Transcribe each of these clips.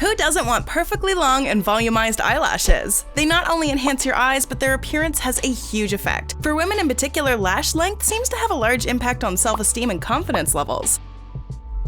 Who doesn't want perfectly long and volumized eyelashes? They not only enhance your eyes, but their appearance has a huge effect. For women in particular, lash length seems to have a large impact on self-esteem and confidence levels.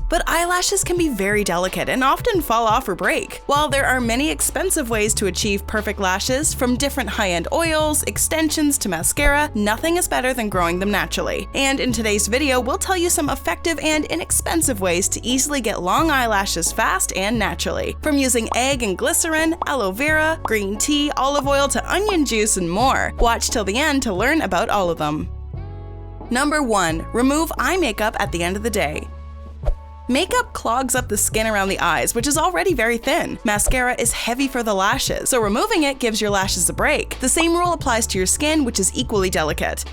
But eyelashes can be very delicate and often fall off or break. While there are many expensive ways to achieve perfect lashes, from different high-end oils, extensions to mascara, nothing is better than growing them naturally. And in today's video, we'll tell you some effective and inexpensive ways to easily get long eyelashes fast and naturally. From using egg and glycerin, aloe vera, green tea, olive oil to onion juice and more. Watch till the end to learn about all of them. Number 1. Remove eye makeup at the end of the day. Makeup clogs up the skin around the eyes, which is already very thin. Mascara is heavy for the lashes, so removing it gives your lashes a break. The same rule applies to your skin, which is equally delicate.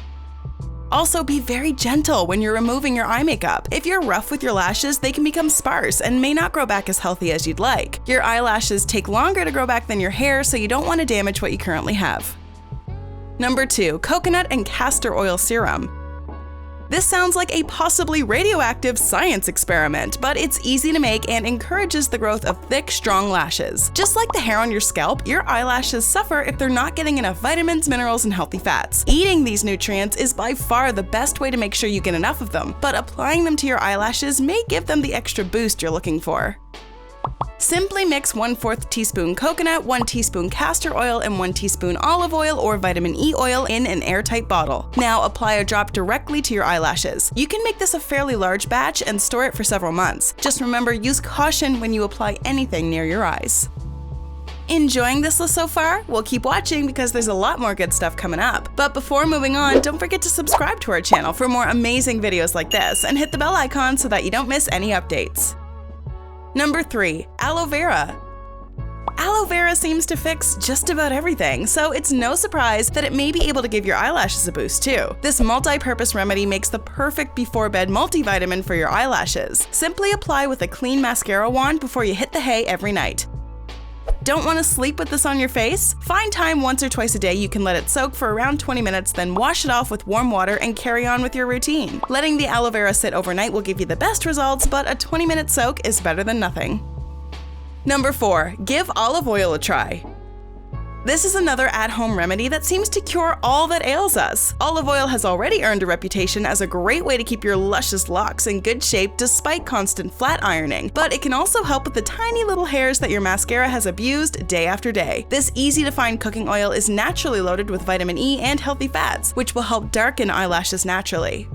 Also, be very gentle when you're removing your eye makeup. If you're rough with your lashes, they can become sparse and may not grow back as healthy as you'd like. Your eyelashes take longer to grow back than your hair, so you don't want to damage what you currently have. Number 2. Coconut and castor oil serum. This sounds like a possibly radioactive science experiment, but it's easy to make and encourages the growth of thick, strong lashes. Just like the hair on your scalp, your eyelashes suffer if they're not getting enough vitamins, minerals, and healthy fats. Eating these nutrients is by far the best way to make sure you get enough of them, but applying them to your eyelashes may give them the extra boost you're looking for. Simply mix 1/4 teaspoon coconut, 1 teaspoon castor oil, and 1 teaspoon olive oil or vitamin E oil in an airtight bottle. Now apply a drop directly to your eyelashes. You can make this a fairly large batch and store it for several months. Just remember, use caution when you apply anything near your eyes. Enjoying this list so far? Well, keep watching because there's a lot more good stuff coming up. But before moving on, don't forget to subscribe to our channel for more amazing videos like this and hit the bell icon so that you don't miss any updates. Number 3. Aloe vera. Aloe vera seems to fix just about everything, so it's no surprise that it may be able to give your eyelashes a boost too. This multi-purpose remedy makes the perfect before-bed multivitamin for your eyelashes. Simply apply with a clean mascara wand before you hit the hay every night. Don't want to sleep with this on your face? Find time once or twice a day you can let it soak for around 20 minutes, then wash it off with warm water and carry on with your routine. Letting the aloe vera sit overnight will give you the best results, but a 20-minute soak is better than nothing. Number 4. Give olive oil a try. This is another at-home remedy that seems to cure all that ails us. Olive oil has already earned a reputation as a great way to keep your luscious locks in good shape despite constant flat ironing, but it can also help with the tiny little hairs that your mascara has abused day after day. This easy-to-find cooking oil is naturally loaded with vitamin E and healthy fats, which will help darken eyelashes naturally.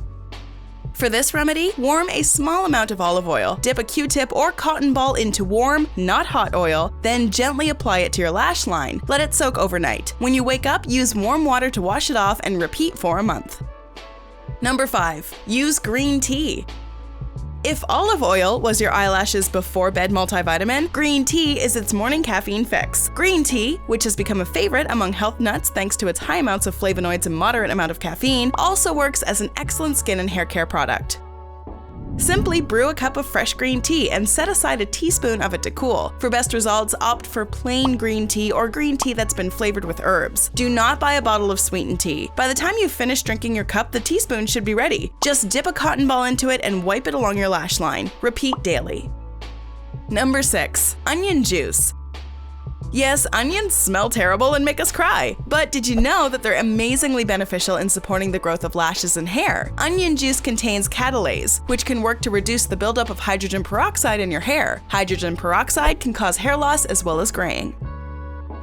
For this remedy, warm a small amount of olive oil, dip a Q-tip or cotton ball into warm, not hot oil, then gently apply it to your lash line. Let it soak overnight. When you wake up, use warm water to wash it off and repeat for a month. Number 5. Use green tea. If olive oil was your eyelashes before bed multivitamin, green tea is its morning caffeine fix. Green tea, which has become a favorite among health nuts thanks to its high amounts of flavonoids and moderate amount of caffeine, also works as an excellent skin and hair care product. Simply brew a cup of fresh green tea and set aside a teaspoon of it to cool. For best results, opt for plain green tea or green tea that's been flavored with herbs. Do not buy a bottle of sweetened tea. By the time you finish drinking your cup, the teaspoon should be ready. Just dip a cotton ball into it and wipe it along your lash line. Repeat daily. Number 6. Onion juice. Yes, onions smell terrible and make us cry, but did you know that they're amazingly beneficial in supporting the growth of lashes and hair? Onion juice contains catalase, which can work to reduce the buildup of hydrogen peroxide in your hair. Hydrogen peroxide can cause hair loss as well as graying.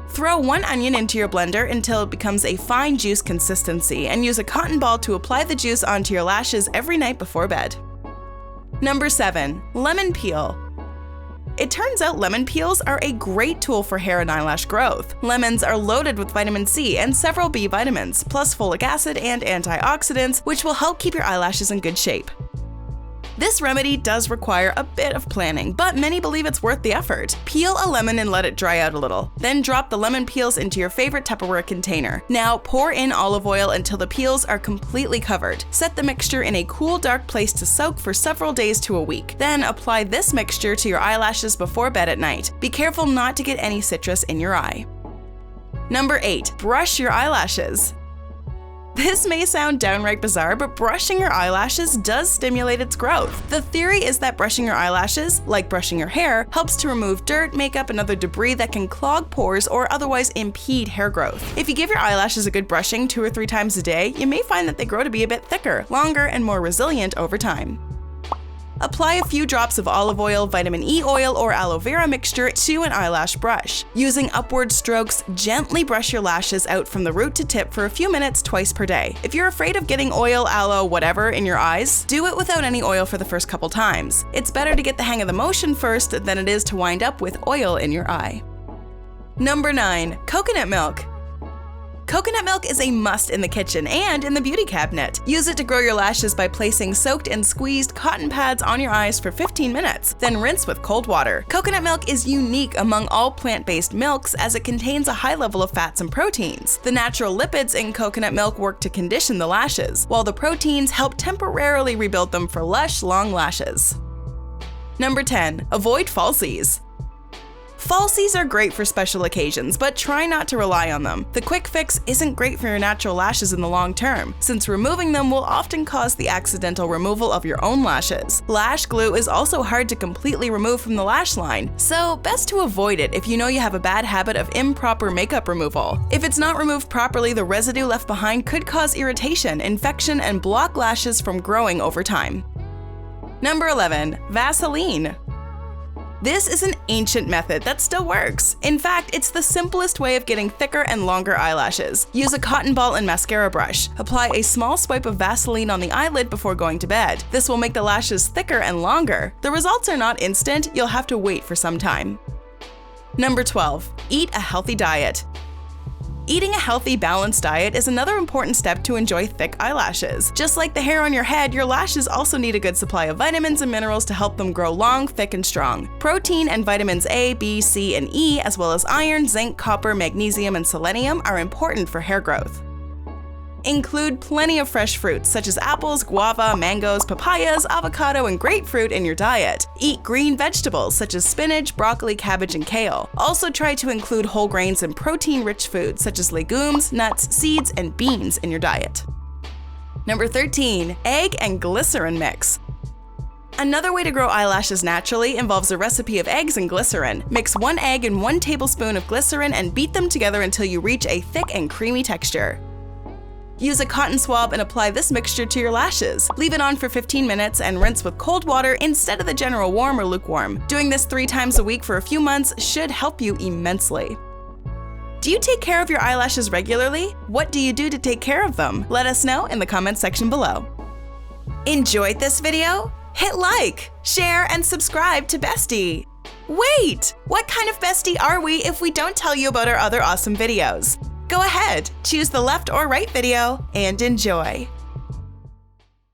Throw 1 onion into your blender until it becomes a fine juice consistency and use a cotton ball to apply the juice onto your lashes every night before bed. Number 7. Lemon peel. It turns out lemon peels are a great tool for hair and eyelash growth. Lemons are loaded with vitamin C and several B vitamins, plus folic acid and antioxidants, which will help keep your eyelashes in good shape. This remedy does require a bit of planning, but many believe it's worth the effort. Peel a lemon and let it dry out a little. Then drop the lemon peels into your favorite Tupperware container. Now pour in olive oil until the peels are completely covered. Set the mixture in a cool, dark place to soak for several days to a week. Then apply this mixture to your eyelashes before bed at night. Be careful not to get any citrus in your eye. Number 8. Brush your eyelashes. This may sound downright bizarre, but brushing your eyelashes does stimulate its growth. The theory is that brushing your eyelashes, like brushing your hair, helps to remove dirt, makeup, and other debris that can clog pores or otherwise impede hair growth. If you give your eyelashes a good brushing 2 or 3 times a day, you may find that they grow to be a bit thicker, longer, and more resilient over time. Apply a few drops of olive oil, vitamin E oil, or aloe vera mixture to an eyelash brush. Using upward strokes, gently brush your lashes out from the root to tip for a few minutes twice per day. If you're afraid of getting oil, aloe, whatever in your eyes, do it without any oil for the first couple times. It's better to get the hang of the motion first than it is to wind up with oil in your eye. Number 9. Coconut milk. Coconut milk is a must in the kitchen and in the beauty cabinet. Use it to grow your lashes by placing soaked and squeezed cotton pads on your eyes for 15 minutes, then rinse with cold water. Coconut milk is unique among all plant-based milks as it contains a high level of fats and proteins. The natural lipids in coconut milk work to condition the lashes, while the proteins help temporarily rebuild them for lush, long lashes. Number 10. Avoid falsies. Falsies are great for special occasions, but try not to rely on them. The quick fix isn't great for your natural lashes in the long term, since removing them will often cause the accidental removal of your own lashes. Lash glue is also hard to completely remove from the lash line, so best to avoid it if you know you have a bad habit of improper makeup removal. If it's not removed properly, the residue left behind could cause irritation, infection, and block lashes from growing over time. Number 11. Vaseline. This is an ancient method that still works. In fact, it's the simplest way of getting thicker and longer eyelashes. Use a cotton ball and mascara brush. Apply a small swipe of Vaseline on the eyelid before going to bed. This will make the lashes thicker and longer. The results are not instant, you'll have to wait for some time. Number 12. Eat a healthy diet. Eating a healthy, balanced diet is another important step to enjoy thick eyelashes. Just like the hair on your head, your lashes also need a good supply of vitamins and minerals to help them grow long, thick, and strong. Protein and vitamins A, B, C, and E, as well as iron, zinc, copper, magnesium, and selenium are important for hair growth. Include plenty of fresh fruits such as apples, guava, mangoes, papayas, avocado, and grapefruit in your diet. Eat green vegetables such as spinach, broccoli, cabbage, and kale. Also try to include whole grains and protein-rich foods such as legumes, nuts, seeds, and beans in your diet. Number 13. Egg and glycerin mix. Another way to grow eyelashes naturally involves a recipe of eggs and glycerin. Mix 1 egg and 1 tablespoon of glycerin and beat them together until you reach a thick and creamy texture. Use a cotton swab and apply this mixture to your lashes. Leave it on for 15 minutes and rinse with cold water instead of the general warm or lukewarm. Doing this 3 times a week for a few months should help you immensely. Do you take care of your eyelashes regularly? What do you do to take care of them? Let us know in the comments section below. Enjoyed this video? Hit like, share, and subscribe to Bestie. Wait! What kind of bestie are we if we don't tell you about our other awesome videos? Go ahead, choose the left or right video, and enjoy.